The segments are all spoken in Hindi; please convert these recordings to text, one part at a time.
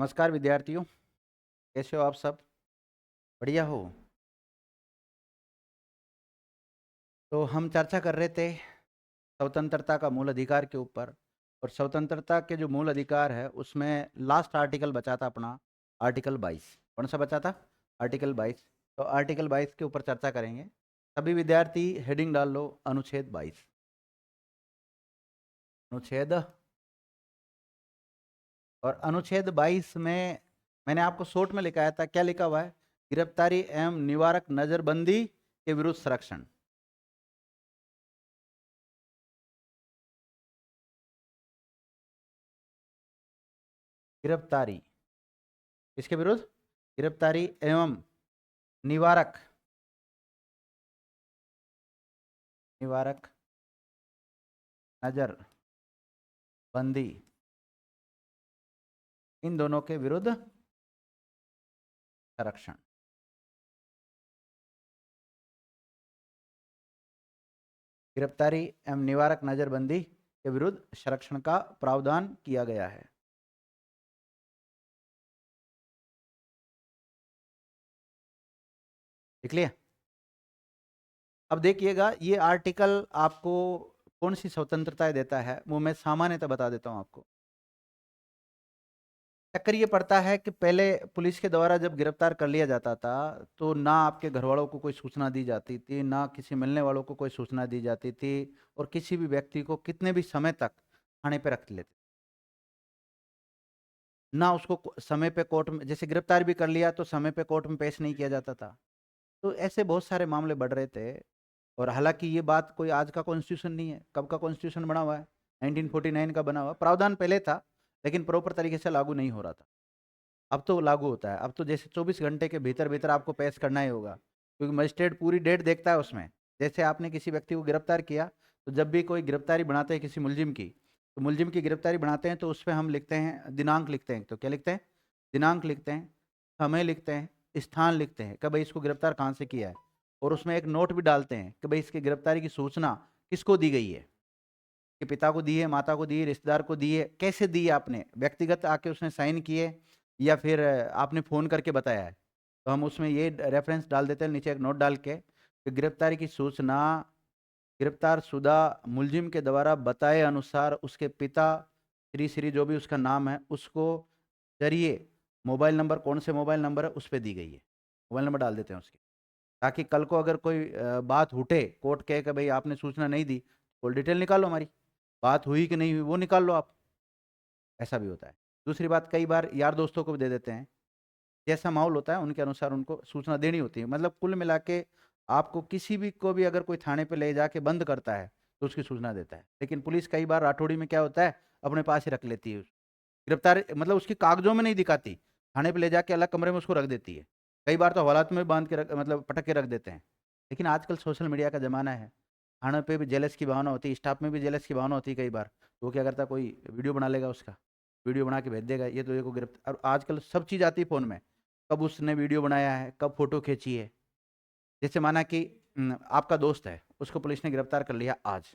नमस्कार विद्यार्थियों, कैसे हो आप सब? बढ़िया हो? तो हम चर्चा कर रहे थे स्वतंत्रता का मूल अधिकार के ऊपर। और स्वतंत्रता के जो मूल अधिकार है उसमें लास्ट आर्टिकल बचा था अपना, आर्टिकल 22। कौन सा बचा था? आर्टिकल 22। तो आर्टिकल 22 के ऊपर चर्चा करेंगे। सभी विद्यार्थी हेडिंग डाल लो, अनुच्छेद 22। अनुच्छेद, और अनुच्छेद 22 में मैंने आपको शॉर्ट में लिखाया था, क्या लिखा हुआ है? गिरफ्तारी एवं निवारक नजरबंदी के विरुद्ध संरक्षण। गिरफ्तारी किसके विरुद्ध? गिरफ्तारी एवं निवारक, निवारक नजर बंदी, इन दोनों के विरुद्ध संरक्षण। गिरफ्तारी एवं निवारक नजरबंदी के विरुद्ध संरक्षण का प्रावधान किया गया है। लिख लिया? अब देखिएगा, ये आर्टिकल आपको कौन सी स्वतंत्रताएं देता है वो मैं सामान्यतः बता देता हूं आपको। चक्कर ये पड़ता है कि पहले पुलिस के द्वारा जब गिरफ्तार कर लिया जाता था तो ना आपके घर वालों को कोई सूचना दी जाती थी, ना किसी मिलने वालों को कोई सूचना दी जाती थी, और किसी भी व्यक्ति को कितने भी समय तक थाने पे रख लेते, ना उसको समय पे कोर्ट में, जैसे गिरफ्तार भी कर लिया तो समय पे कोर्ट में पेश नहीं किया जाता था। तो ऐसे बहुत सारे मामले बढ़ रहे थे। और हालांकि ये बात कोई आज का कॉन्स्टिट्यूशन नहीं है, कब का कॉन्स्टिट्यूशन बना हुआ है? 1949 का बना हुआ। प्रावधान पहले था लेकिन प्रॉपर तरीके से लागू नहीं हो रहा था। अब तो लागू होता है। अब तो जैसे 24 घंटे के भीतर भीतर आपको पेश करना ही होगा, क्योंकि मजिस्ट्रेट पूरी डेट देखता है उसमें। जैसे आपने किसी व्यक्ति को गिरफ्तार किया, तो जब भी कोई गिरफ्तारी बनाते हैं किसी मुलजिम की, तो मुलजिम की गिरफ्तारी बनाते हैं तो उस पर हम लिखते हैं दिनांक, लिखते हैं। तो क्या लिखते हैं? दिनांक लिखते हैं, समय लिखते हैं, स्थान लिखते हैं कि भाई इसको गिरफ्तार कहाँ से किया है। और उसमें एक नोट भी डालते हैं कि भाई इसकी गिरफ्तारी की सूचना किसको दी गई है, कि पिता को दी है, माता को दी है, रिश्तेदार को दी है, कैसे दी है, आपने व्यक्तिगत आके उसने साइन किए या फिर आपने फ़ोन करके बताया है। तो हम उसमें ये रेफरेंस डाल देते हैं नीचे एक नोट डाल के कि गिरफ्तारी की सूचना गिरफ्तार शुदा मुलजिम के द्वारा बताए अनुसार उसके पिता श्री श्री जो भी उसका नाम है उसको जरिए मोबाइल नंबर, कौन से मोबाइल नंबर है उस पर दी गई है, मोबाइल नंबर डाल देते हैं उसके, ताकि कल को अगर कोई बात उठे, कोर्ट कहे कि भाई आपने सूचना नहीं दी, कॉल डिटेल निकालो, हमारी बात हुई कि नहीं हुई वो निकाल लो आप। ऐसा भी होता है। दूसरी बात, कई बार यार दोस्तों को भी दे देते हैं, जैसा माहौल होता है उनके अनुसार उनको सूचना देनी होती है। मतलब कुल मिला के आपको किसी भी को भी अगर कोई थाने पे ले जाके बंद करता है तो उसकी सूचना देता है। लेकिन पुलिस कई बार राठौड़ी में क्या होता है, अपने पास ही रख लेती है। गिरफ्तार मतलब उसकी कागजों में नहीं दिखाती, थाने पे ले जाके अलग कमरे में उसको रख देती है। कई बार तो हवालात में बांध के मतलब पटक के रख देते हैं। लेकिन आजकल सोशल मीडिया का ज़माना है, थाने पे भी जेलस की भावना होती है, स्टाफ में भी जेलस की भावना होती है। कई बार तो वो क्या करता है, कोई वीडियो बना लेगा, उसका वीडियो बना के भेज देगा, ये तो देखो गिरफ्तार। और आजकल सब चीज़ आती है फ़ोन में, कब उसने वीडियो बनाया है, कब फोटो खींची है। जैसे माना कि आपका दोस्त है, उसको पुलिस ने गिरफ्तार कर लिया आज।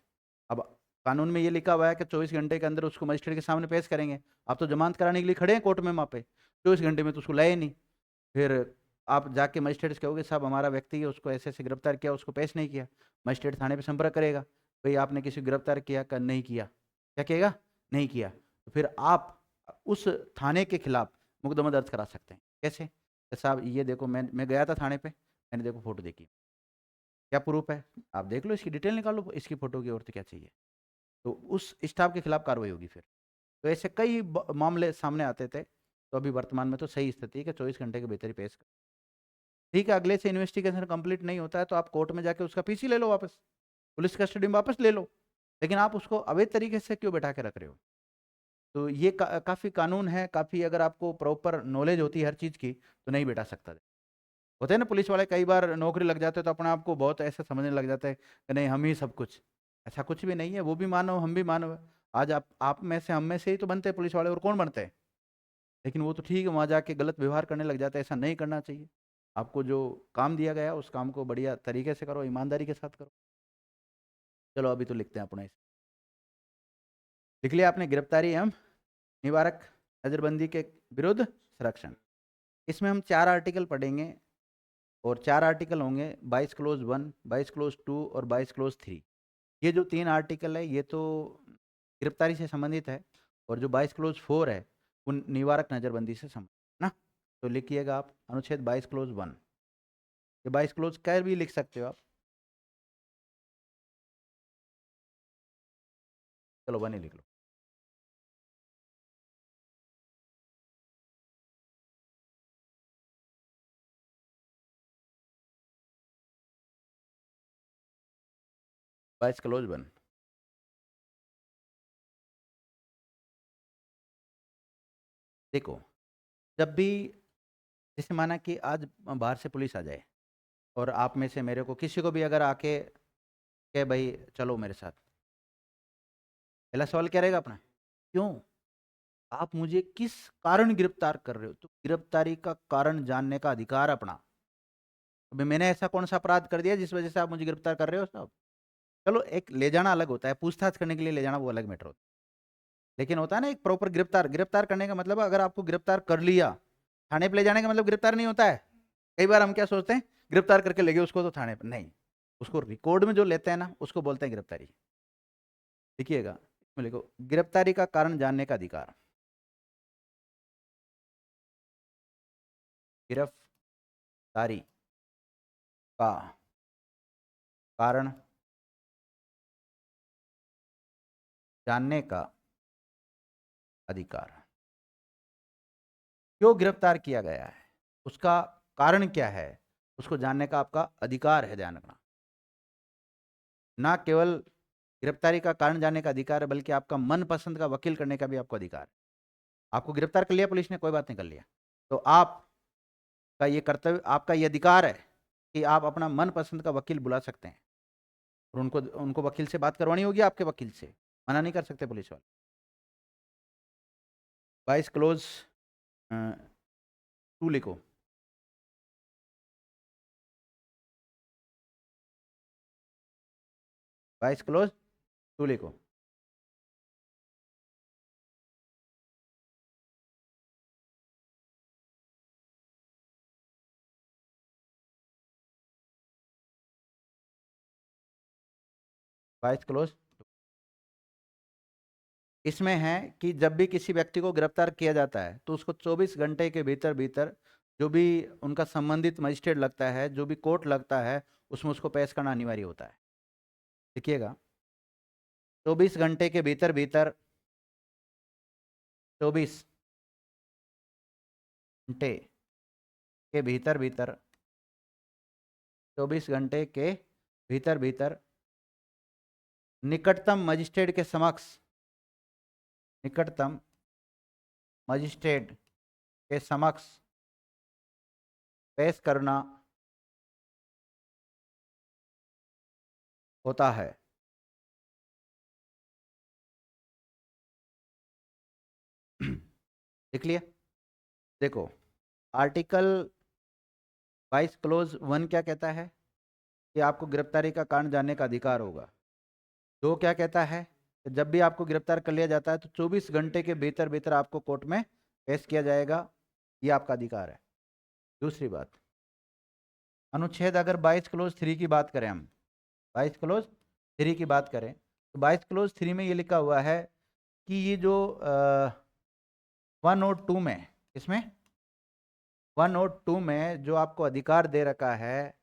अब कानून में ये लिखा हुआ है कि 24 घंटे के अंदर उसको मजिस्ट्रेट के सामने पेश करेंगे। आप तो जमानत कराने के लिए खड़े हैं कोर्ट में वहाँ पे, 24 घंटे में तो उसको लाए नहीं। फिर आप जाके मजिस्ट्रेट से कहोगे साहब हमारा व्यक्ति है, उसको ऐसे ऐसे गिरफ्तार किया, उसको पेश नहीं किया। मजिस्ट्रेट थाने पर संपर्क करेगा, भाई आपने किसी को गिरफ्तार किया? कर नहीं किया। क्या कहेगा? नहीं किया। तो फिर आप उस थाने के खिलाफ मुकदमा दर्ज करा सकते हैं। कैसे? कि साहब ये देखो, मैं गया था थाने पे, मैंने देखो फोटो देखी, क्या प्रूफ है, आप देख लो, इसकी डिटेल निकालो, इसकी फोटो की और तो क्या चाहिए। तो उस स्टाफ के खिलाफ कार्रवाई होगी फिर। तो ऐसे कई मामले सामने आते थे। तो अभी वर्तमान में तो सही स्थिति है कि 24 घंटे के भीतर ही पेश कर। ठीक है, अगले से इन्वेस्टिगेशन कंप्लीट नहीं होता है तो आप कोर्ट में जाके उसका पीसी ले लो वापस, पुलिस कस्टडी में वापस ले लो। लेकिन आप उसको अवैध तरीके से क्यों बैठा के रख रहे हो? तो ये काफ़ी कानून है, काफ़ी अगर आपको प्रॉपर नॉलेज होती है हर चीज़ की तो नहीं बैठा सकता। होते हैं ना पुलिस वाले, कई बार नौकरी लग जाते हैं तो अपने आप को बहुत ऐसा समझने लग जाता है कि नहीं हम ही सब कुछ। ऐसा कुछ भी नहीं है, वो भी मानव, हम भी मानव है। आज आप में से, हम में से ही तो बनते हैं पुलिस वाले, और कौन बनते हैं? लेकिन वो तो ठीक है, वहाँ जाके गलत व्यवहार करने लग जाता है। ऐसा नहीं करना चाहिए। आपको जो काम दिया गया है उस काम को बढ़िया तरीके से करो, ईमानदारी के साथ करो। चलो अभी तो लिखते हैं अपने, लिख लिया आपने? गिरफ्तारी एवं निवारक नजरबंदी के विरुद्ध संरक्षण। इसमें हम 4 आर्टिकल पढ़ेंगे और 4 आर्टिकल होंगे 22 क्लोज 1, 22 क्लोज 2 और 22 क्लोज 3। ये जो 3 आर्टिकल है ये तो गिरफ्तारी से संबंधित है और जो 22 क्लोज 4 है वो निवारक नजरबंदी से संबंधित ना। तो लिखिएगा आप अनुच्छेद 22 क्लोज 1। ये 22 क्लोज क्या भी लिख सकते हो आप, चलो 1 ही लिख लो। बाईस क्लोज 1। देखो, जब भी जैसे माना कि आज बाहर से पुलिस आ जाए और आप में से मेरे को किसी को भी अगर आके कहे भाई चलो मेरे साथ, पहला सवाल क्या रहेगा अपना, क्यों, आप मुझे किस कारण गिरफ्तार कर रहे हो? तो गिरफ्तारी का कारण जानने का अधिकार अपना। अभी मैंने ऐसा कौन सा अपराध कर दिया जिस वजह से आप मुझे गिरफ्तार कर रहे हो साहब? चलो एक ले जाना अलग होता है, पूछताछ करने के लिए ले जाना वो अलग मैटर होता है, लेकिन होता है ना एक प्रॉपर गिरफ्तार। गिरफ्तार करने का मतलब अगर आपको गिरफ्तार कर लिया, थाने पे ले जाने का मतलब गिरफ्तार नहीं होता है। कई बार हम क्या सोचते हैं, गिरफ्तार करके ले गए उसको तो थाने पर, नहीं, उसको रिकॉर्ड में जो लेते हैं ना उसको बोलते हैं गिरफ्तारी। लिखिएगा, इसमें लिखो गिरफ्तारी का कारण जानने का अधिकार। गिरफ्तारी का कारण जानने का अधिकार। क्यों गिरफ्तार किया गया है, उसका कारण क्या है, उसको जानने का आपका अधिकार है, ध्यान रखना। ना केवल गिरफ्तारी का कारण जानने का अधिकार है बल्कि आपका मनपसंद का वकील करने का भी आपको अधिकार है। आपको गिरफ्तार कर लिया पुलिस ने, कोई बात नहीं, कर लिया, तो आपका ये कर्तव्य, आपका ये अधिकार है कि आप अपना मनपसंद का वकील बुला सकते हैं और उनको उनको वकील से बात करवानी होगी, आपके वकील से, मना नहीं कर सकते पुलिस वाले। 22 क्लोज 2 लिखो। 22 क्लोज 2 लिखो। बाईस क्लोज इसमें है कि जब भी किसी व्यक्ति को गिरफ्तार किया जाता है तो उसको 24 घंटे के भीतर भीतर जो भी उनका संबंधित मजिस्ट्रेट लगता है, जो भी कोर्ट लगता है, उसमें उसको पेश करना अनिवार्य होता है। देखिएगा, 24 घंटे के भीतर भीतर, 24 घंटे के भीतर भीतर, 24 घंटे के भीतर भीतर निकटतम मजिस्ट्रेट के समक्ष, निकटतम मजिस्ट्रेट के समक्ष पेश करना होता है। लिख लिया? देखो, आर्टिकल 22 क्लोज 1 क्या कहता है कि आपको गिरफ्तारी का कारण जानने का अधिकार होगा। 2 क्या कहता है कि जब भी आपको गिरफ्तार कर लिया जाता है तो 24 घंटे के भीतर भीतर आपको कोर्ट में पेश किया जाएगा, ये आपका अधिकार है। दूसरी बात, अनुच्छेद अगर 22 क्लोज 3 की बात करें, हम 22 क्लोज 3 की बात करें तो 22 क्लोज 3 में ये लिखा हुआ है कि ये जो 1 और 2 में, इसमें 1 और 2 में जो आपको अधिकार दे रखा है,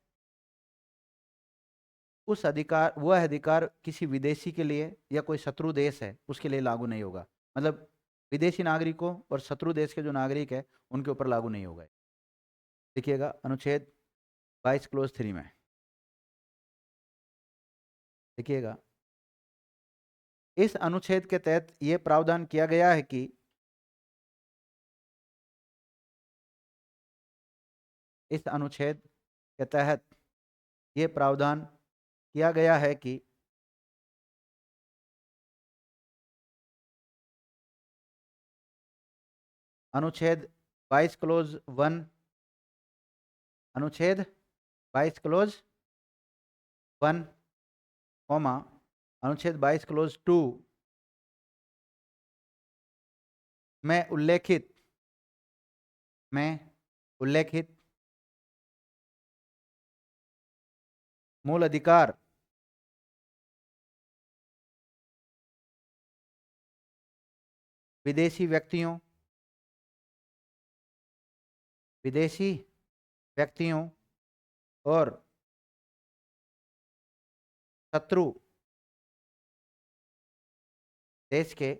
उस अधिकार, वह अधिकार किसी विदेशी के लिए या कोई शत्रु देश है उसके लिए लागू नहीं होगा। मतलब विदेशी नागरिकों और शत्रु देश के जो नागरिक है उनके ऊपर लागू नहीं होगा। देखिएगा अनुच्छेद 22 क्लोज 3 में, देखिएगा, इस अनुच्छेद के तहत यह प्रावधान किया गया है कि इस अनुच्छेद के तहत यह प्रावधान किया गया है कि अनुच्छेद 22 क्लोज 1, अनुच्छेद 22 क्लोज 1, कॉमा अनुच्छेद 22 क्लोज 2 में उल्लेखित मूल अधिकार विदेशी व्यक्तियों और शत्रु देश के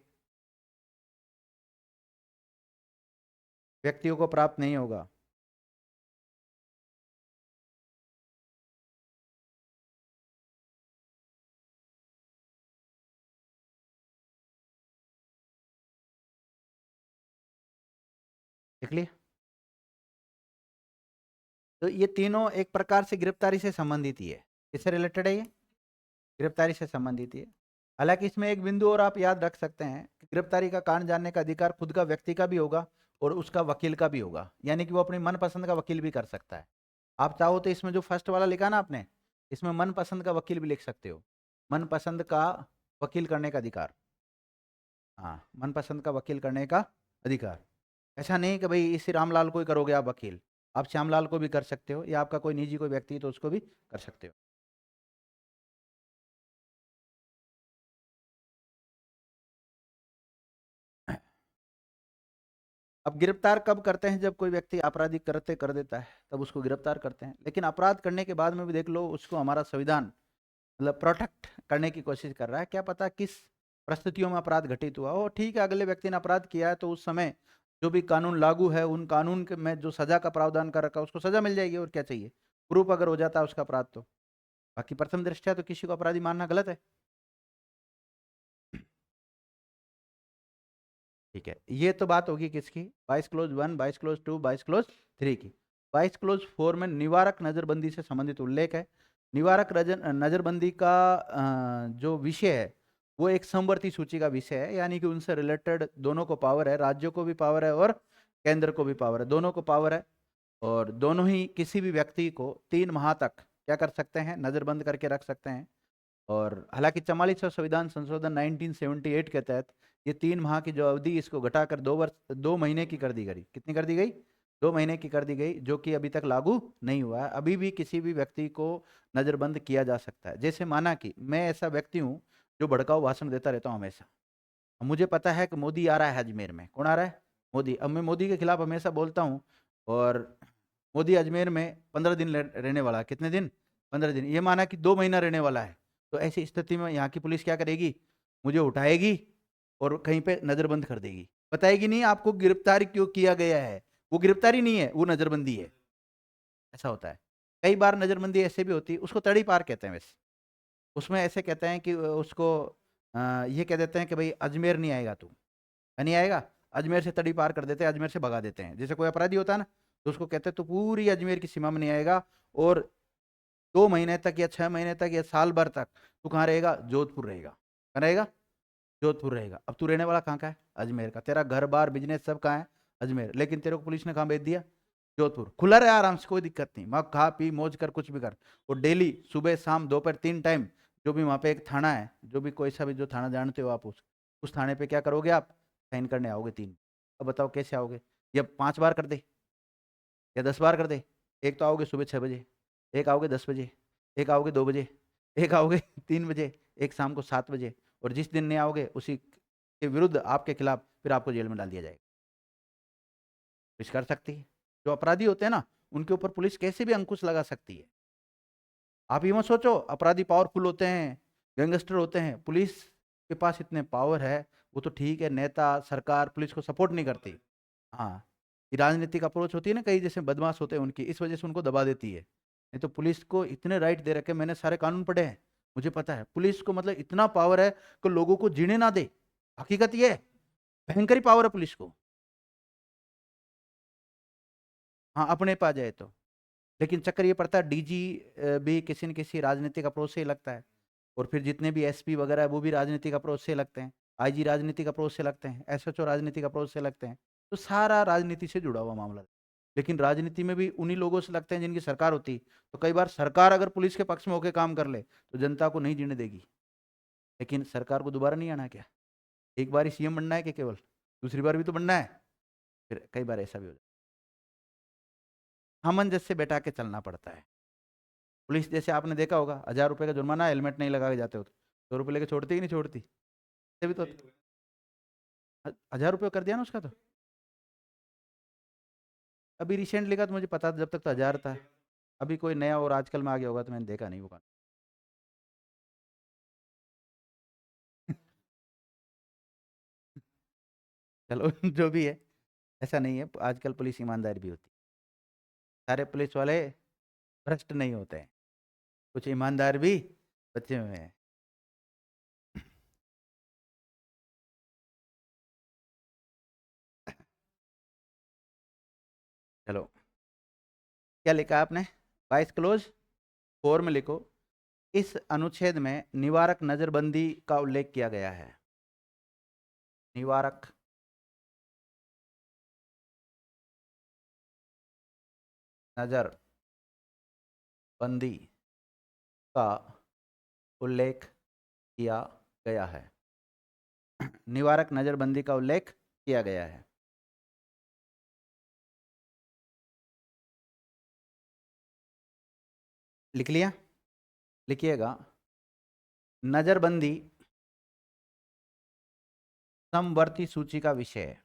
व्यक्तियों को प्राप्त नहीं होगा। देख लिया? तो ये तीनों एक प्रकार से गिरफ्तारी से संबंधित ही है। किससे रिलेटेड है ये? गिरफ्तारी से संबंधित ही है। हालांकि इसमें एक बिंदु और आप याद रख सकते हैं कि गिरफ्तारी का कारण जानने का अधिकार खुद का व्यक्ति का भी होगा और उसका वकील का भी होगा, यानी कि वो अपनी मनपसंद का वकील भी कर सकता है। आप चाहो तो इसमें जो फर्स्ट वाला लिखा ना आपने, इसमें मनपसंद का वकील भी लिख सकते हो। मनपसंद का वकील करने का अधिकार। हाँ, मनपसंद का वकील करने का अधिकार। ऐसा नहीं कि भाई इसी रामलाल को ही करोगे आप वकील, आप श्यामलाल को भी कर सकते हो, या आपका कोई निजी कोई व्यक्ति है तो उसको भी कर सकते हो। अब गिरफ्तार कब करते हैं? जब कोई व्यक्ति आपराधिक कृत्य कर देता है तब उसको गिरफ्तार करते हैं। लेकिन अपराध करने के बाद में भी देख लो, उसको हमारा संविधान मतलब प्रोटेक्ट करने की कोशिश कर रहा है। क्या पता किस परिस्थितियों में अपराध घटित हुआ हो। ठीक है, अगले व्यक्ति ने अपराध किया है तो उस समय जो भी कानून लागू है, उन कानून के में जो सजा का प्रावधान कर रखा है उसको सजा मिल जाएगी, और क्या चाहिए। प्रूफ अगर हो जाता है उसका अपराध तो। बाकी प्रथम दृष्टया तो किसी को अपराधी मानना गलत है। ठीक है, ये तो बात होगी किसकी? 22 क्लोज 1, 22 क्लोज 2, 22 क्लोज 3 की। 22 क्लोज 4 में निवारक नजरबंदी से संबंधित उल्लेख है। निवारक नजरबंदी का जो विषय है वो एक समवर्ती सूची का विषय है, यानी कि उनसे रिलेटेड दोनों को पावर है, राज्यों को भी पावर है और केंद्र को भी पावर है, दोनों को पावर है। और दोनों ही किसी भी व्यक्ति को 3 माह तक क्या कर सकते हैं? नजरबंद करके रख सकते हैं। और हालांकि 44वां संविधान संशोधन 1978 के तहत ये 3 माह की जो अवधि इसको घटाकर 2 महीने की कर दी गई। कितनी कर दी गई? 2 महीने की कर दी गई, जो कि अभी तक लागू नहीं हुआ है। अभी भी किसी भी व्यक्ति को नजरबंद किया जा सकता है। जैसे माना कि मैं ऐसा व्यक्ति हूँ जो भड़काऊ भाषण देता रहता हूँ हमेशा। अब मुझे पता है कि मोदी आ रहा है अजमेर में। कौन आ रहा है? मोदी। अब मैं मोदी के खिलाफ हमेशा बोलता हूँ, और मोदी अजमेर में 15 दिन रहने वाला है। कितने दिन? 15 दिन। ये माना कि 2 महीना रहने वाला है। तो ऐसी स्थिति में यहाँ की पुलिस क्या करेगी? मुझे उठाएगी और कहीं पे नजरबंद कर देगी, बताएगी नहीं आपको गिरफ्तार क्यों किया गया है। वो गिरफ्तारी नहीं है, वो नजरबंदी है। ऐसा होता है। कई बार नजरबंदी ऐसे भी होती है, उसको तड़ी पार कहते हैं वैसे। उसमें ऐसे कहते हैं कि उसको ये कह देते हैं कि भाई अजमेर नहीं आएगा तू, नहीं आएगा, अजमेर से तड़ी पार कर देते हैं, अजमेर से भगा देते हैं। जैसे कोई अपराधी होता है ना, तो उसको कहते हैं तो पूरी अजमेर की सीमा में नहीं आएगा, और 2 महीने तक या 6 महीने तक या साल भर तक तू कहाँ रहेगा? जोधपुर रहेगा। कहाँ रहेगा? जोधपुर रहेगा। अब तू रहने वाला कहाँ का है? अजमेर का। तेरा घर बार बिजनेस सब कहाँ है? अजमेर। लेकिन तेरे को पुलिस ने कहाँ भेज दिया? जोधपुर। खुला रहे आराम से, कोई दिक्कत नहीं, वहाँ खा पी मौज कर, कुछ भी कर। और डेली सुबह शाम दोपहर 3 टाइम जो भी वहाँ पे एक थाना है, जो भी कोई सा भी जो थाना जानते हो आप, उस थाने पे क्या करोगे आप? साइन करने आओगे 3। अब बताओ कैसे आओगे? या 5 बार कर दे या 10 बार कर दे। एक तो आओगे सुबह 6 बजे, एक आओगे 10 बजे, एक आओगे 2 बजे, एक आओगे 3 बजे, एक शाम को 7 बजे। और जिस दिन नहीं आओगे उसी के विरुद्ध आपके खिलाफ फिर आपको जेल में डाल दिया जाएगा। पुलिस कर सकती है। जो अपराधी होते हैं ना, उनके ऊपर पुलिस कैसे भी अंकुश लगा सकती है। आप ये मत सोचो अपराधी पावरफुल होते हैं, गैंगस्टर होते हैं। पुलिस के पास इतने पावर है, वो तो ठीक है, नेता सरकार पुलिस को सपोर्ट नहीं करती। हाँ, ये राजनीतिक अप्रोच होती है ना, कई जैसे बदमाश होते हैं उनकी, इस वजह से उनको दबा देती है। नहीं तो पुलिस को इतने राइट दे रखे, मैंने सारे कानून पढ़े हैं, मुझे पता है पुलिस को मतलब इतना पावर है कि लोगों को जीने ना दे। हकीकत ये है, भयंकर पावर है पुलिस को। हाँ, अपने पा जाए तो। लेकिन चक्कर ये पड़ता है, डीजी भी किसी न किसी राजनीतिक अप्रोच से ही लगता है, और फिर जितने भी एसपी वगैरह है वो भी राजनीतिक अप्रोच से लगते हैं, आईजी राजनीतिक अप्रोच से लगते हैं, एसएचओ राजनीतिक अप्रोच से लगते हैं। तो सारा राजनीति से जुड़ा हुआ मामला है। लेकिन राजनीति में भी उन्हीं लोगों से लगते हैं जिनकी सरकार होती। तो कई बार सरकार अगर पुलिस के पक्ष में होकर काम कर ले तो जनता को नहीं जीने देगी। लेकिन सरकार को दोबारा नहीं आना क्या? एक बार ही सीएम बनना है कि केवल दूसरी बार भी तो बनना है, फिर कई बार ऐसा भी हो जाता है। सामंजस्य से बैठा के चलना पड़ता है। पुलिस जैसे आपने देखा होगा, 1000 रुपये का जुर्माना, हेलमेट नहीं लगा के जाते हो तो 100 रुपये लेके छोड़ती कि नहीं छोड़ती? ऐसे भी तो 1000 रुपये कर दिया ना उसका तो। अभी रिसेंटली का तो मुझे पता था, जब तक तो 1000 था। अभी कोई नया और आजकल में आ गया होगा तो मैंने देखा नहीं वो कानून। चलो जो भी है, ऐसा नहीं है, आजकल पुलिस ईमानदार भी होती है। सारे पुलिस वाले भ्रष्ट नहीं होते हैं, कुछ ईमानदार भी बचे हुए हैं। चलो, क्या लिखा आपने? 22 क्लोज 4 में लिखो, इस अनुच्छेद में निवारक नजरबंदी का उल्लेख किया गया है। निवारक नजरबंदी का उल्लेख किया गया है। निवारक नजरबंदी का उल्लेख किया गया है। लिख लिया? लिखिएगा, नजरबंदी समवर्ती सूची का विषय है।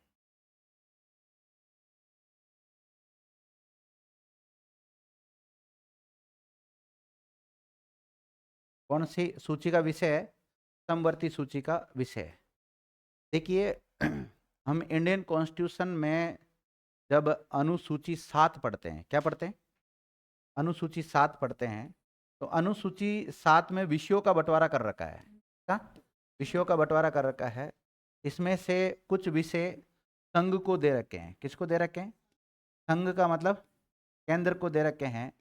कौन सी सूची का विषय है? समवर्ती सूची का विषय है। देखिए, हम इंडियन कॉन्स्टिट्यूशन में जब अनुसूची 7 पढ़ते हैं, क्या पढ़ते हैं? अनुसूची 7 पढ़ते हैं, तो अनुसूची 7 में विषयों का बंटवारा कर रखा है। क्या विषयों का बंटवारा कर रखा है? इसमें से कुछ विषय संघ को दे रखे हैं। किसको दे रखे हैं? संघ का मतलब केंद्र को दे रखे हैं।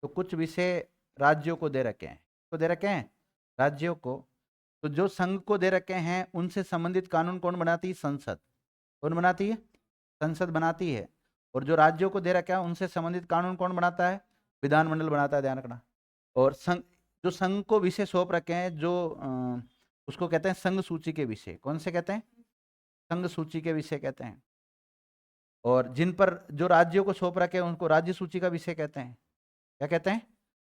तो कुछ विषय राज्यों को दे रखे हैं। तो दे रखे हैं राज्यों को। तो जो संघ को दे रखे हैं उनसे संबंधित कानून कौन बनाती है? संसद। कौन बनाती है? संसद बनाती है। और जो राज्यों को दे रखा है उनसे संबंधित कानून कौन बनाता है? विधानमंडल बनाता है, ध्यान रखना। और संघ, जो संघ को विषय सौंप रखे हैं, जो उसको कहते हैं संघ सूची के विषय। कौन से कहते हैं? संघ सूची के विषय कहते हैं। और जिन पर जो राज्यों को सौंप रखे हैं उनको राज्य सूची का विषय कहते हैं। क्या कहते हैं?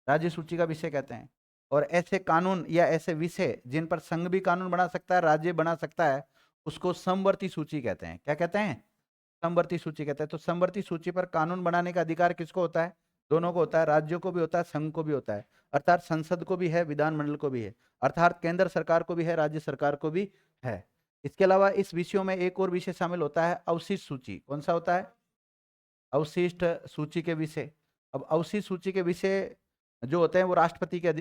राज्य सूची का विषय कहते हैं। और ऐसे कानून या ऐसे विषय जिन पर संघ भी कानून बना सकता है, राज्य बना सकता है, उसको समवर्ती सूची कहते हैं। क्या कहते हैं? समवर्ती सूची कहते हैं। तो समवर्ती सूची पर कानून बनाने का अधिकार किसको होता है? दोनों को होता है, राज्यों को भी होता है, संघ को भी होता है। अर्थात संसद को भी है, विधानमंडल को भी है, अर्थात केंद्र सरकार को भी है, राज्य सरकार को भी है। इसके अलावा इस विषयों में एक और विषय शामिल होता है, अवशिष्ट सूची। कौन सा होता है? अवशिष्ट सूची के विषय। अब अवशिष्ट सूची के विषय जो होते हैं वो राष्ट्रपति के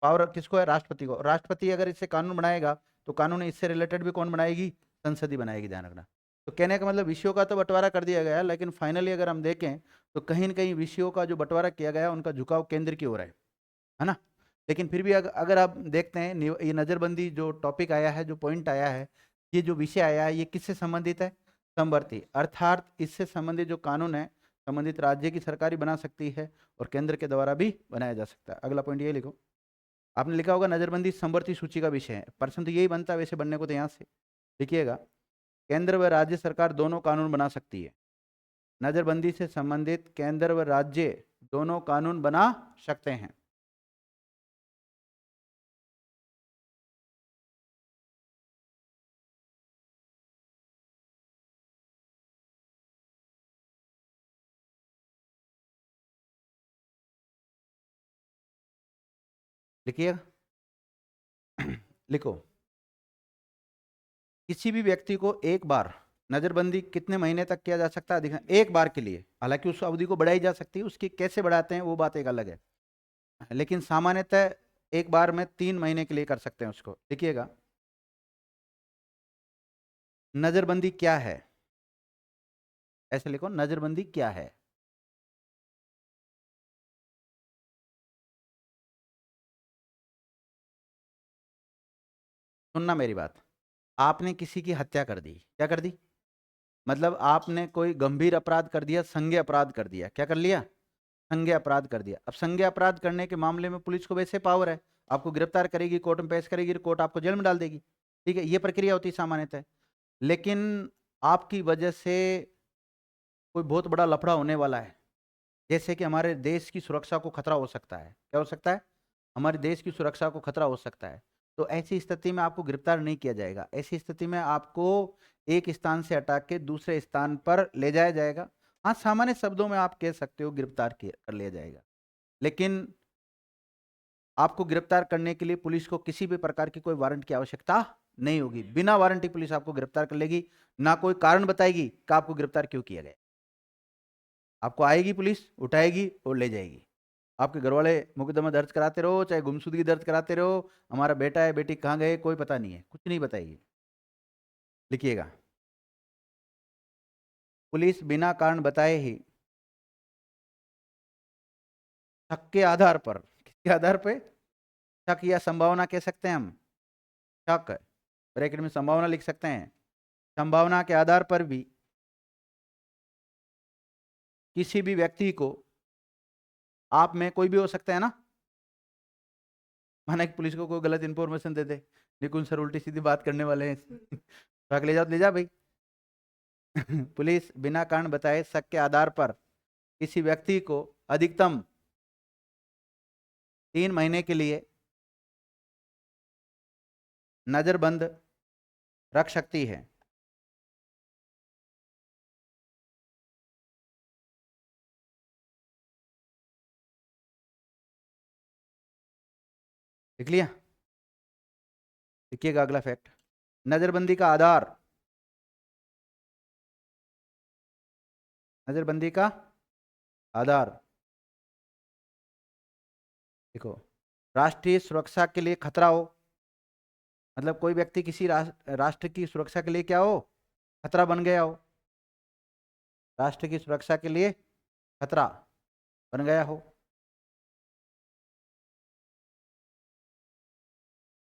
पावर किसको है? राष्ट्रपति को। राष्ट्रपति अगर इससे कानून बनाएगा तो कानून इससे रिलेटेड भी कौन बनाएगी? संसद ही बनाएगी, ध्यान रखना। तो कहने का मतलब विषयों का तो बंटवारा कर दिया गया है, लेकिन फाइनली अगर हम देखें तो कहीं न कहीं विषयों का जो बंटवारा किया गया उनका झुकाव केंद्र की ओर है ना? लेकिन फिर भी अगर आप देखते हैं ये नजरबंदी जो टॉपिक आया है, जो पॉइंट आया है, ये जो विषय आया है, ये किससे संबंधित है? समवर्ती। अर्थात इससे संबंधित जो कानून है संबंधित राज्य की सरकार ही बना सकती है और केंद्र के द्वारा भी बनाया जा सकता है। अगला पॉइंट ये लिखो, आपने लिखा होगा नजरबंदी समवर्ती सूची का विषय है। प्रश्न तो यही बनता है वैसे बनने को, तो यहाँ से लिखिएगा, केंद्र व राज्य सरकार दोनों कानून बना सकती है। नजरबंदी से संबंधित केंद्र व राज्य दोनों कानून बना सकते हैं। लिखिएगा, लिखो, किसी भी व्यक्ति को एक बार नजरबंदी कितने महीने तक किया जा सकता है? दिखा एक बार के लिए, हालांकि उस अवधि को बढ़ाई जा सकती है, उसकी कैसे बढ़ाते हैं वो बात एक अलग है, लेकिन सामान्यतः एक बार में 3 महीने के लिए कर सकते हैं उसको। देखिएगा, नजरबंदी क्या है? ऐसे लिखो, नजरबंदी क्या है? सुनना मेरी बात, आपने किसी की हत्या कर दी, क्या कर दी? मतलब आपने कोई गंभीर अपराध कर दिया, संज्ञेय अपराध कर दिया। क्या कर लिया? संज्ञेय अपराध कर दिया। अब संज्ञेय अपराध करने के मामले में पुलिस को वैसे पावर है, आपको गिरफ्तार करेगी, कोर्ट में पेश करेगी, कोर्ट आपको जेल में डाल देगी। ठीक है, ये प्रक्रिया होती है सामान्यतः। लेकिन आपकी वजह से कोई बहुत बड़ा लफड़ा होने वाला है, जैसे कि हमारे देश की सुरक्षा को खतरा हो सकता है। क्या हो सकता है? हमारे देश की सुरक्षा को खतरा हो सकता है। तो ऐसी स्थिति में आपको गिरफ्तार नहीं किया जाएगा। ऐसी स्थिति में आपको एक स्थान से हटा के दूसरे स्थान पर ले जाया जाएगा। हाँ, सामान्य शब्दों में आप कह सकते हो गिरफ्तार कर लिया जाएगा, लेकिन आपको गिरफ्तार करने के लिए पुलिस को किसी भी प्रकार की कोई वारंट की आवश्यकता नहीं होगी। बिना वारंटी पुलिस आपको गिरफ्तार कर लेगी, ना कोई कारण बताएगी कि आपको गिरफ्तार क्यों किया गया। आपको आएगी पुलिस, उठाएगी और ले जाएगी। आपके घर वाले मुकदमा दर्ज कराते रहो, चाहे गुमशुदगी दर्ज कराते रहो, हमारा बेटा है बेटी कहाँ गए कोई पता नहीं है, कुछ नहीं बताएगी। लिखिएगा, पुलिस बिना कारण बताए ही शक के आधार पर, किसके आधार पर? शक या संभावना कह सकते हैं हम। शक, ब्रैकेट में संभावना लिख सकते हैं। संभावना के आधार पर भी किसी भी व्यक्ति को, आप में कोई भी हो सकता है ना, माना कि पुलिस को कोई गलत इंफॉर्मेशन दे दे, निकुंज सर उल्टी सीधी बात करने वाले हैं तो ले जाओ, ले जा भाई पुलिस बिना कारण बताए शक के आधार पर किसी व्यक्ति को अधिकतम 3 महीने के लिए नजरबंद रख सकती है। लिख लिया? लिखिएगा अगला फैक्ट, नजरबंदी का आधार, नजरबंदी का आधार देखो, राष्ट्रीय सुरक्षा के लिए खतरा हो, मतलब कोई व्यक्ति किसी राष्ट्र की सुरक्षा के लिए क्या हो, खतरा बन गया हो, राष्ट्र की सुरक्षा के लिए खतरा बन गया हो,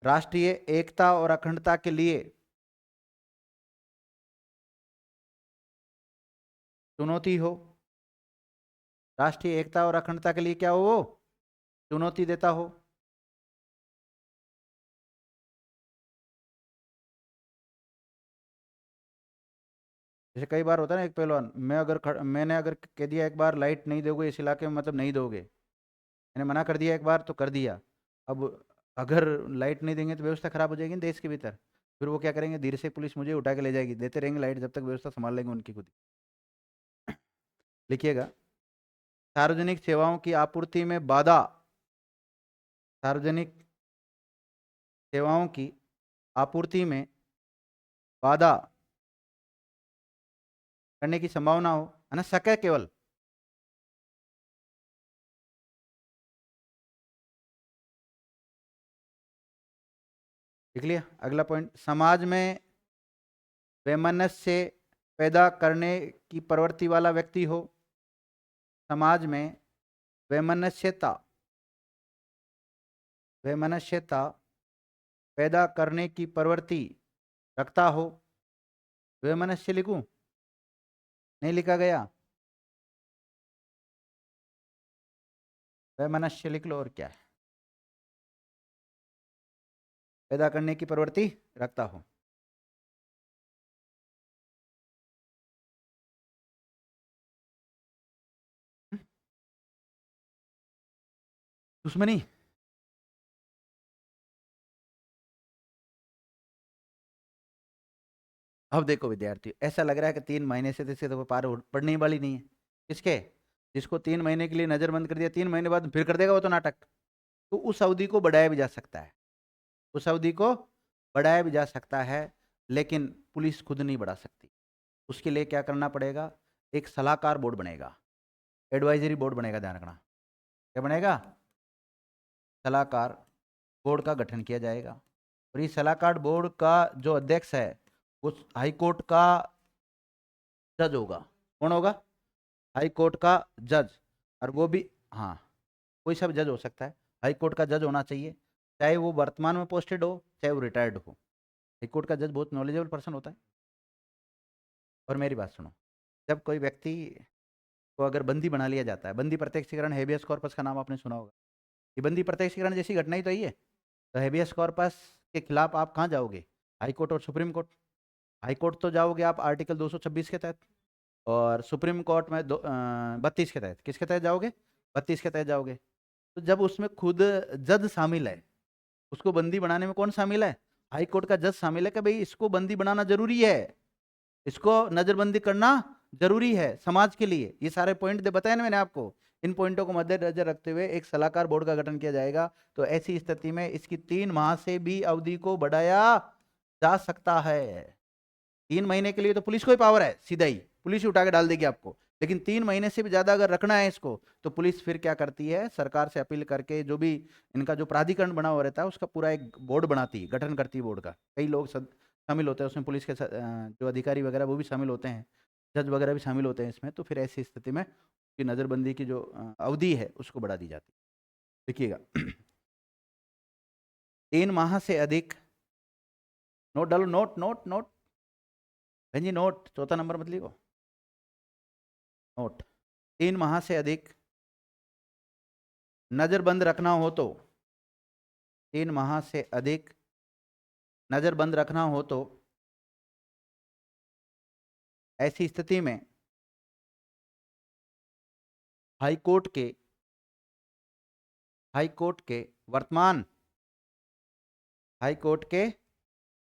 राष्ट्रीय एकता और अखंडता के लिए चुनौती हो, राष्ट्रीय एकता और अखंडता के लिए क्या हो, वो चुनौती देता हो, जैसे कई बार होता है ना, एक पहलवान, मैंने अगर कह दिया एक बार लाइट नहीं दोगे इस इलाके में, मतलब नहीं दोगे, मैंने मना कर दिया एक बार तो कर दिया। अब अगर लाइट नहीं देंगे तो व्यवस्था खराब हो जाएगी ना देश के भीतर, फिर वो क्या करेंगे, धीरे से पुलिस मुझे उठा के ले जाएगी, देते रहेंगे लाइट जब तक व्यवस्था संभाल लेंगे उनकी खुद ही। लिखिएगा, सार्वजनिक सेवाओं की आपूर्ति में बाधा, सार्वजनिक सेवाओं की आपूर्ति में बाधा करने की संभावना हो, है ना, शक है केवल। लिख लिया? अगला पॉइंट, समाज में वैमनस्य पैदा करने की प्रवृत्ति वाला व्यक्ति हो, समाज में वैमनस्यता, वैमनस्यता पैदा करने की प्रवृत्ति रखता हो, वैमनस्य लिखूं? नहीं लिखा गया? वैमनस्य लिख लो, और क्या है, पैदा करने की प्रवृत्ति रखता हो। दुश्मनी, अब देखो विद्यार्थी, ऐसा लग रहा है कि 3 महीने से तो इसके तो पार पड़ने वाली नहीं है। किसके? जिसको 3 महीने के लिए नजरबंद कर दिया, 3 महीने बाद फिर कर देगा वो तो नाटक। तो उस अवधि को बढ़ाया भी जा सकता है, उस अवधि को बढ़ाया भी जा सकता है, लेकिन पुलिस खुद नहीं बढ़ा सकती। उसके लिए क्या करना पड़ेगा, एक सलाहकार बोर्ड बनेगा, एडवाइजरी बोर्ड बनेगा, ध्यान रखना। क्या बनेगा? सलाहकार बोर्ड का गठन किया जाएगा, और इस सलाहकार बोर्ड का जो अध्यक्ष है वो हाई कोर्ट का जज होगा। कौन होगा? हाई कोर्ट का जज। और वो भी, हाँ, कोई सा भी जज हो सकता है, हाई कोर्ट का जज होना चाहिए, चाहे वो वर्तमान में पोस्टेड हो चाहे वो रिटायर्ड हो। हाई कोर्ट का जज बहुत नॉलेजेबल पर्सन होता है। और मेरी बात सुनो, जब कोई व्यक्ति को अगर बंदी बना लिया जाता है, बंदी प्रत्यक्षीकरण, हेबियस कॉर्पस का नाम आपने सुना होगा, ये बंदी प्रत्यक्षीकरण जैसी घटना ही तो ही है। तो हेबियस कॉर्पस के खिलाफ आप कहाँ जाओगे? हाई कोर्ट और सुप्रीम कोर्ट। हाई कोर्ट तो जाओगे आप आर्टिकल 226 के तहत, और सुप्रीम कोर्ट में 32 के तहत। किसके तहत जाओगे? 32 के तहत जाओगे। तो जब उसमें खुद जज शामिल है, उसको बंदी बनाने में कौन शामिल है? हाई कोर्ट का जज शामिल है कि भाई इसको बंदी बनाना जरूरी है, इसको नजरबंदी करना जरूरी है समाज के लिए। ये सारे पॉइंट दे बताए ना मैंने आपको। इन पॉइंटों को मद्देनजर रखते हुए एक सलाहकार बोर्ड का गठन किया जाएगा। तो ऐसी स्थिति में इसकी 3 माह से भी अवधि को बढ़ाया जा सकता है। 3 महीने के लिए तो पुलिस को ही पावर है, सीधा ही पुलिस ही उठा के डाल देगी आपको। लेकिन 3 महीने से भी ज्यादा अगर रखना है इसको, तो पुलिस फिर क्या करती है, सरकार से अपील करके जो भी इनका जो प्राधिकरण बना हुआ रहता है उसका पूरा एक बोर्ड बनाती है, गठन करती है बोर्ड का। कई लोग शामिल होते हैं उसमें, पुलिस के जो अधिकारी वगैरह वो भी शामिल होते हैं, जज वगैरह भी शामिल होते हैं इसमें। तो फिर ऐसी स्थिति में की नजरबंदी की जो अवधि है उसको बढ़ा दी जाती है। देखिएगा 3 माह से अधिक, नोट डालो, नोट नोट नोट बहन जी, नोट, चौथा नंबर मत लिखो, नोट। 3 माह से अधिक नजरबंद रखना हो तो, 3 माह से अधिक नजरबंद रखना हो तो ऐसी स्थिति में हाई कोर्ट के वर्तमान हाई कोर्ट के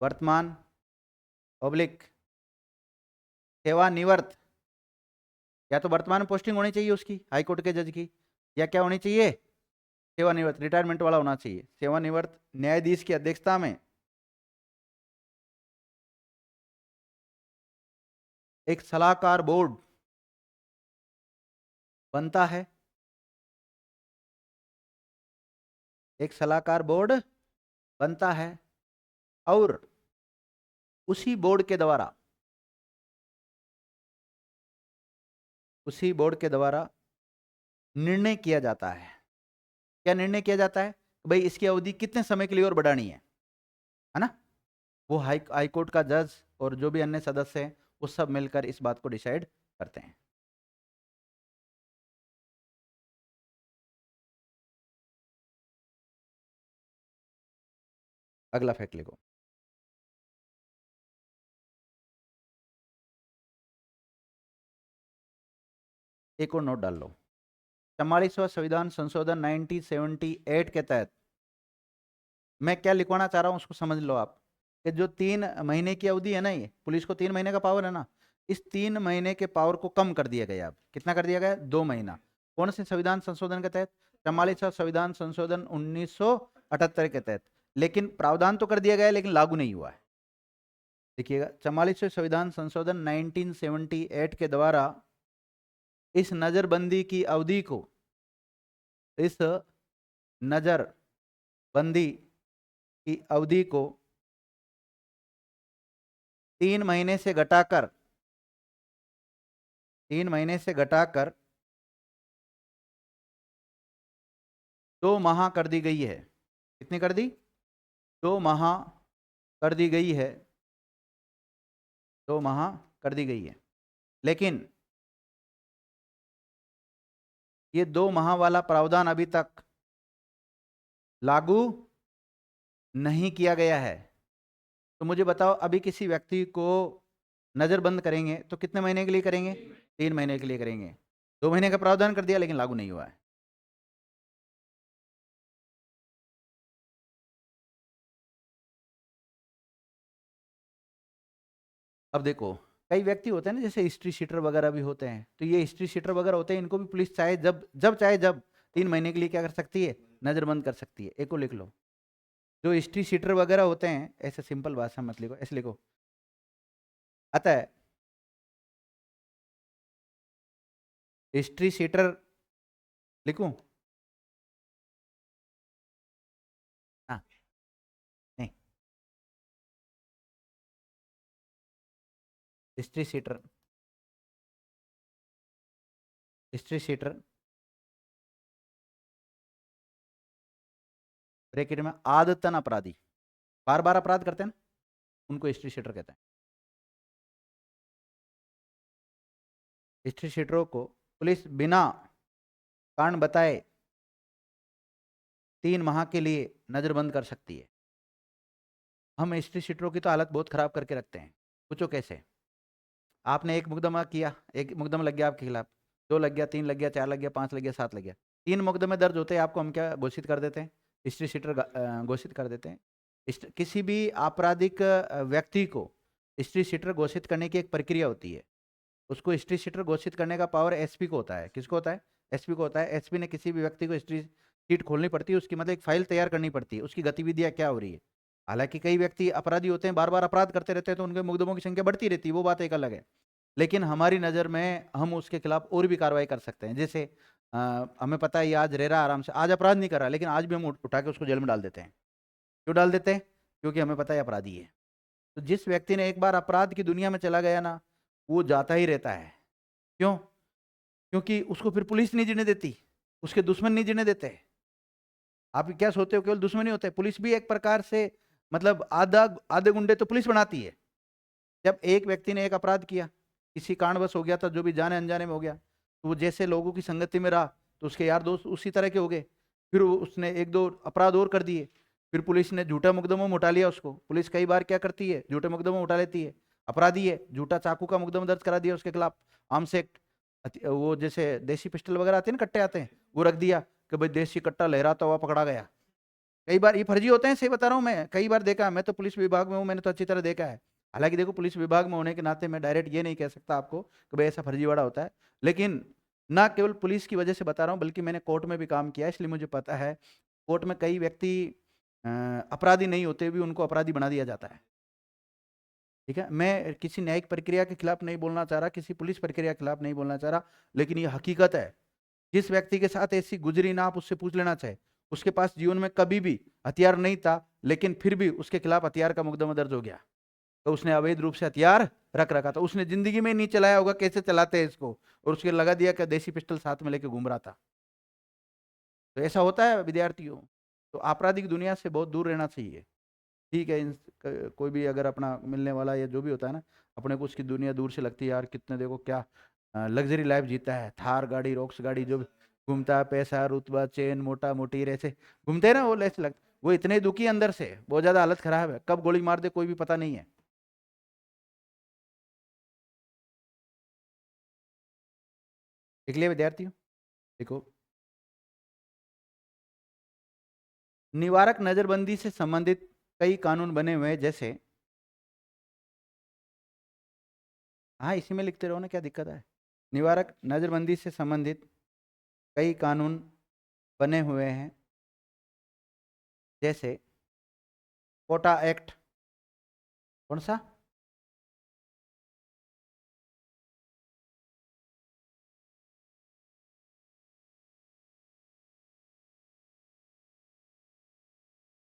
वर्तमान पब्लिक सेवानिवृत्त, या तो वर्तमान में पोस्टिंग होनी चाहिए उसकी हाई कोर्ट के जज की, या क्या होनी चाहिए, सेवानिवृत्त, रिटायरमेंट वाला होना चाहिए। सेवानिवृत्त न्यायाधीश की अध्यक्षता में एक सलाहकार बोर्ड बनता है, एक सलाहकार बोर्ड बनता है, और उसी बोर्ड के द्वारा निर्णय किया जाता है। क्या निर्णय किया जाता है? भाई इसकी अवधि कितने समय के लिए और बढ़ानी है ना? वो हाई कोर्ट का जज और जो भी अन्य सदस्य हैं वो सब मिलकर इस बात को डिसाइड करते हैं। अगला फैक्ट लिखो। एक और नोट डाल लो। 44वां संविधान संशोधन 1978 के तहत मैं क्या लिखवाना चाह रहा हूं उसको समझ लो आप, कि जो 3 महीने की अवधि है ना, ये पुलिस को 3 महीने का पावर है ना, इस 3 महीने के पावर को कम कर दिया गया। अब कितना कर दिया गया? 2 महीना। कौन से संविधान संशोधन के तहत? 44वां संविधान संशोधन 1978 के तहत। लेकिन प्रावधान तो कर दिया गया है, लेकिन लागू नहीं हुआ है। देखिएगा, 44वें संविधान संशोधन 1978 के द्वारा इस नजरबंदी की अवधि को, इस नजरबंदी की अवधि को 3 महीने से घटाकर 2 माह कर दी गई है। कितनी कर दी? 2 माह कर दी गई है, 2 माह कर दी गई है। लेकिन ये 2 माह वाला प्रावधान अभी तक लागू नहीं किया गया है। तो मुझे बताओ, अभी किसी व्यक्ति को नजरबंद करेंगे तो कितने महीने के लिए करेंगे? 3 महीने के लिए करेंगे। 2 महीने का प्रावधान कर दिया लेकिन लागू नहीं हुआ है। अब देखो, कई व्यक्ति होते हैं ना, जैसे हिस्ट्री शीटर वगैरह भी होते हैं, तो ये हिस्ट्री शीटर वगैरह होते हैं, इनको भी पुलिस चाहे जब चाहे जब 3 महीने के लिए क्या कर सकती है? नजरबंद कर सकती है। एक को लिख लो। जो हिस्ट्री शीटर वगैरह होते हैं, ऐसे सिंपल भाषा मत लिखो, ऐसे लिखो। अतः हिस्ट्री शीटर लिखूं? हाँ, नहीं, history sheeter, history sheeter bracket में आदतन अपराधी, बार बार अपराध करते हैं ना, उनको हिस्ट्री शीटर कहते हैं। हिस्ट्री शीटरों को पुलिस बिना कारण बताए 3 माह के लिए नजरबंद कर सकती है। हम हिस्ट्री शीटरों की तो हालत बहुत खराब करके रखते हैं। पूछो कैसे? आपने एक मुकदमा किया, एक मुकदमा लग गया आपके खिलाफ, 2 लग गया, 3 लग गया, 4 लग गया, 5 लग गया, 7 लग गया। 3 मुकदमे दर्ज होते हैं, आपको हम क्या घोषित कर देते हैं? हिस्ट्री शीटर घोषित कर देते हैं। किसी भी आपराधिक व्यक्ति को हिस्ट्री शीटर घोषित करने की एक प्रक्रिया होती है। उसको हिस्ट्री शीटर घोषित करने का पावर एसपी को होता है। किसको होता है? एसपी को होता है। एसपी ने किसी भी व्यक्ति को हिस्ट्री शीट खोलनी पड़ती है, उसकी मतलब एक फाइल तैयार करनी पड़ती है, उसकी गतिविधियां क्या हो रही है। हालांकि कई व्यक्ति अपराधी होते हैं, बार बार अपराध करते रहते हैं, तो उनके मुकदमों की संख्या बढ़ती रहती है, वो बात एक अलग है। लेकिन हमारी नज़र में हम उसके खिलाफ और भी कार्रवाई कर सकते हैं। जैसे हमें पता है ये आज रह रहा आराम से, आज अपराध नहीं कर रहा, लेकिन आज भी हम उठा के उसको जेल में डाल देते हैं। क्यों डाल देते हैं? क्योंकि हमें पता है अपराधी है। तो जिस व्यक्ति ने एक बार अपराध की दुनिया में चला गया ना, वो जाता ही रहता है। क्यों? क्योंकि उसको फिर पुलिस नहीं जीने देती, उसके दुश्मन नहीं जीने देते। आप क्या सोचते हो केवल दुश्मन ही होते हैं? पुलिस भी एक प्रकार से, मतलब आधे गुंडे तो पुलिस बनाती है। जब एक व्यक्ति ने एक अपराध किया, किसी कारणवश हो गया था, जो भी जाने अनजाने में हो गया, तो वो जैसे लोगों की संगति में रहा, तो उसके यार दोस्त उसी तरह के हो गए। फिर उसने 1-2 अपराध और कर दिए, फिर पुलिस ने झूठा मुकदमा में उठा लिया उसको। पुलिस कई बार क्या करती है, झूठे मुकदमा में उठा लेती है। अपराधी है, झूठा चाकू का मुकदमा दर्ज करा दिया उसके खिलाफ, आर्म्स एक्ट, वो जैसे देसी पिस्टल वगैरह आते हैं ना, कट्टे आते हैं, वो रख दिया कि भाई देसी कट्टा लहराता हुआ पकड़ा गया। कई बार ये फर्जी होते हैं, सही बता रहा हूँ मैं, कई बार देखा है। मैं तो पुलिस विभाग में हूँ, मैंने तो अच्छी तरह देखा है। हालांकि देखो, पुलिस विभाग में होने के नाते मैं डायरेक्ट ये नहीं कह सकता आपको कि भाई ऐसा फर्जीवाड़ा होता है, लेकिन ना केवल पुलिस की वजह से बता रहा हूँ, बल्कि मैंने कोर्ट में भी काम किया है, इसलिए मुझे पता है। कोर्ट में कई व्यक्ति अपराधी नहीं होते भी उनको अपराधी बना दिया जाता है। ठीक है, मैं किसी न्यायिक प्रक्रिया के खिलाफ नहीं बोलना चाह रहा, किसी पुलिस प्रक्रिया के खिलाफ नहीं बोलना चाह रहा, लेकिन ये हकीकत है। जिस व्यक्ति के साथ ऐसी गुजरी ना, आप उससे पूछ लेना चाहे, उसके पास जीवन में कभी भी हथियार नहीं था, लेकिन फिर भी उसके खिलाफ हथियार का मुकदमा दर्ज हो गया, तो उसने अवैध रूप से हथियार रख रखा था, उसने जिंदगी में नहीं चलाया होगा, कैसे चलाते हैं इसको, और उसके लगा दिया कि देसी पिस्टल साथ में लेके घूम रहा था। तो ऐसा होता है विद्यार्थियों। तो आपराधिक दुनिया से बहुत दूर रहना चाहिए। ठीक है, कोई भी अगर अपना मिलने वाला या जो भी होता है ना, अपने को उसकी दुनिया दूर से लगती है, यार कितने देखो क्या लग्जरी लाइफ जीता है, थार गाड़ी, रॉक्स गाड़ी, जो भी घूमता है, पैसा, रुतबा, चेन, मोटा मोटी ऐसे घूमते हैं ना, वो ऐसे लगता, वो इतने दुखी अंदर से, बहुत ज्यादा हालत खराब है, कब गोली मार दे कोई भी पता नहीं है। देख लिया विद्यार्थियों? देखो, निवारक नजरबंदी से संबंधित कई कानून बने हुए हैं, जैसे, हाँ इसी में लिखते रहो ना, क्या दिक्कत है। निवारक नजरबंदी से संबंधित कई कानून बने हुए हैं, जैसे कोटा एक्ट। कौन सा?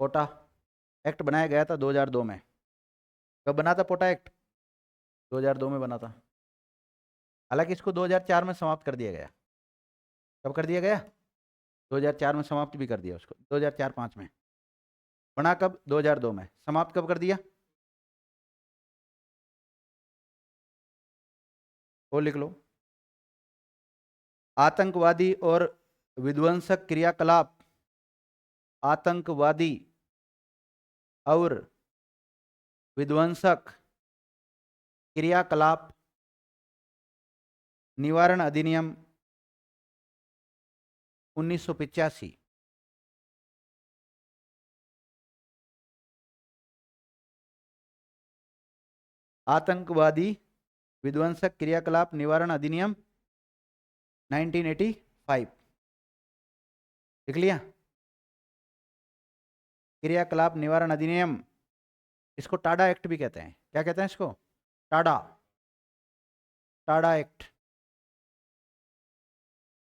कोटा एक्ट बनाया गया था 2002 में। कब बना था कोटा एक्ट? 2002 में बना था। हालांकि इसको 2004 में समाप्त कर दिया गया। कब कर दिया गया? 2004 में समाप्त भी कर दिया उसको, 2004-05 में। बना कब? 2002 में। समाप्त कब कर दिया? वो लिख लो। आतंकवादी और विध्वंसक क्रियाकलाप, आतंकवादी और विध्वंसक क्रियाकलाप निवारण अधिनियम 1985। आतंकवादी विध्वंसक क्रियाकलाप निवारण अधिनियम 1985। लिख लिया? क्रियाकलाप निवारण अधिनियम, इसको टाडा एक्ट भी कहते हैं। क्या कहते हैं इसको? टाडा, टाडा एक्ट।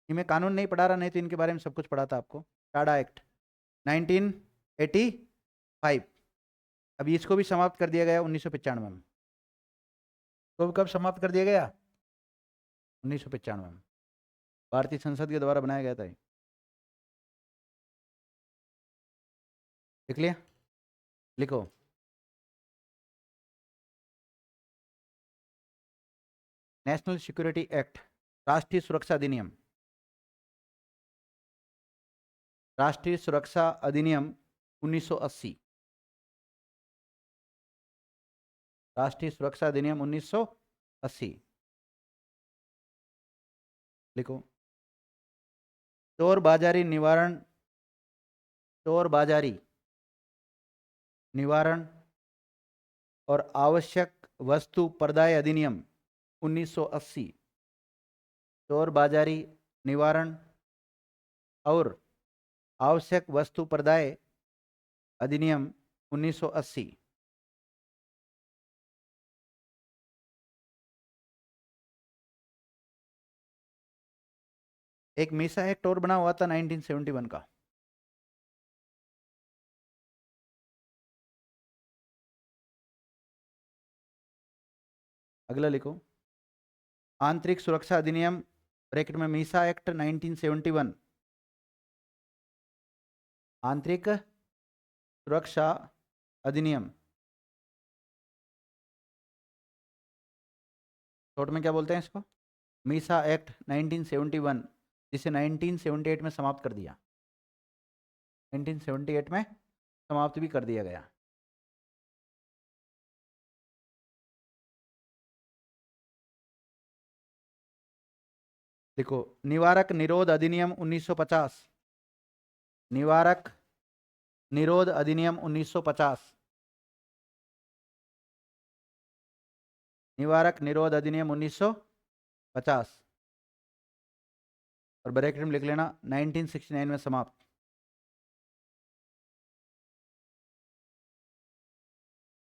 ये मैं कानून नहीं पढ़ा रहा, नहीं तो इनके बारे में सब कुछ पढ़ा था आपको। टाडा एक्ट 1985। अभी इसको भी समाप्त कर दिया गया 1995 में। तो कब समाप्त कर दिया गया? 1995 में। भारतीय संसद के द्वारा बनाया गया था। लिख लिया? लिखो। नेशनल सिक्योरिटी एक्ट, राष्ट्रीय सुरक्षा अधिनियम, राष्ट्रीय सुरक्षा अधिनियम 1980। राष्ट्रीय सुरक्षा अधिनियम 1980। लिखो। चोर बाजारी निवारण, चोर बाजारी निवारण और आवश्यक वस्तु प्रदाय अधिनियम 1980। चोर बाजारी निवारण और आवश्यक वस्तु प्रदाय अधिनियम 1980। एक मीसा एक्ट और बना हुआ था 1971 का। अगला लिखो। आंतरिक सुरक्षा अधिनियम ब्रैकेट में मीसा एक्ट 1971। आंतरिक सुरक्षा अधिनियम शॉर्ट में क्या बोलते हैं इसको? मीसा एक्ट 1971, जिसे 1978 में समाप्त कर दिया। 1978 में समाप्त भी कर दिया गया। देखो, निवारक निरोध अधिनियम 1950। निवारक निरोध अधिनियम 1950। निवारक निरोध अधिनियम 1950 और ब्रैकेट में लिख लेना 1969 में समाप्त।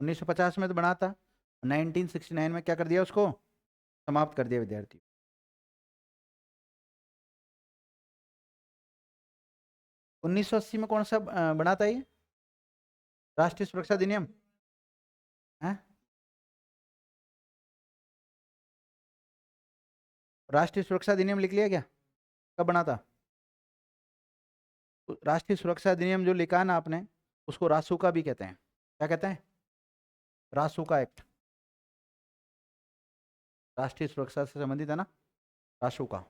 1950 में तो बना था, 1969 में क्या कर दिया? उसको समाप्त कर दिया विद्यार्थी। उन्नीस सौ 80 में कौन सा बना था ये राष्ट्रीय सुरक्षा अधिनियम? राष्ट्रीय सुरक्षा अधिनियम लिख लिया क्या? कब बना था? राष्ट्रीय सुरक्षा अधिनियम जो लिखा है ना आपने, उसको रासुका भी कहते हैं। क्या कहते हैं? रासुका एक्ट। राष्ट्रीय सुरक्षा से संबंधित है ना, रासुका।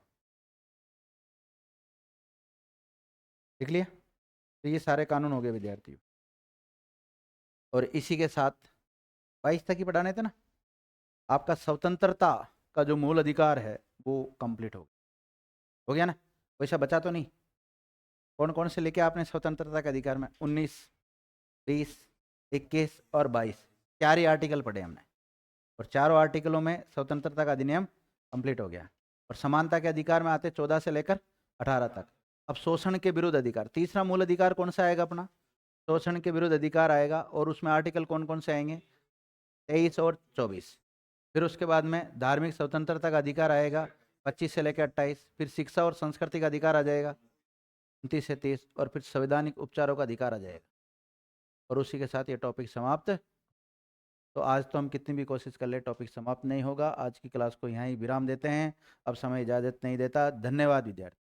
लिख लिया? तो ये सारे कानून हो गए विद्यार्थियों। और इसी के साथ 22 तक ही पढ़ाने थे ना, आपका स्वतंत्रता का जो मूल अधिकार है वो कंप्लीट हो गया ना? वैसा बचा तो नहीं? कौन कौन से लेके आपने स्वतंत्रता के अधिकार में? 19, 20, 21 और 22, 4 ही आर्टिकल पढ़े हमने, और चारों आर्टिकलों में स्वतंत्रता का अधिनियम कंप्लीट हो गया। और समानता के अधिकार में आते 14 से लेकर 18 तक। अब शोषण के विरुद्ध अधिकार, तीसरा मूल अधिकार कौन सा आएगा अपना? शोषण के विरुद्ध अधिकार आएगा, और उसमें आर्टिकल कौन कौन से आएंगे? 23 और 24। फिर उसके बाद में धार्मिक स्वतंत्रता का अधिकार आएगा 25 से लेकर 28। फिर शिक्षा और संस्कृति का अधिकार आ जाएगा 29 से 30, और फिर संवैधानिक उपचारों का अधिकार आ जाएगा। और उसी के साथ ये टॉपिक समाप्त। तो आज तो हम कितनी भी कोशिश कर ले, टॉपिक समाप्त नहीं होगा। आज की क्लास को यहाँ ही विराम देते हैं, अब समय इजाज़त नहीं देता। धन्यवाद विद्यार्थी।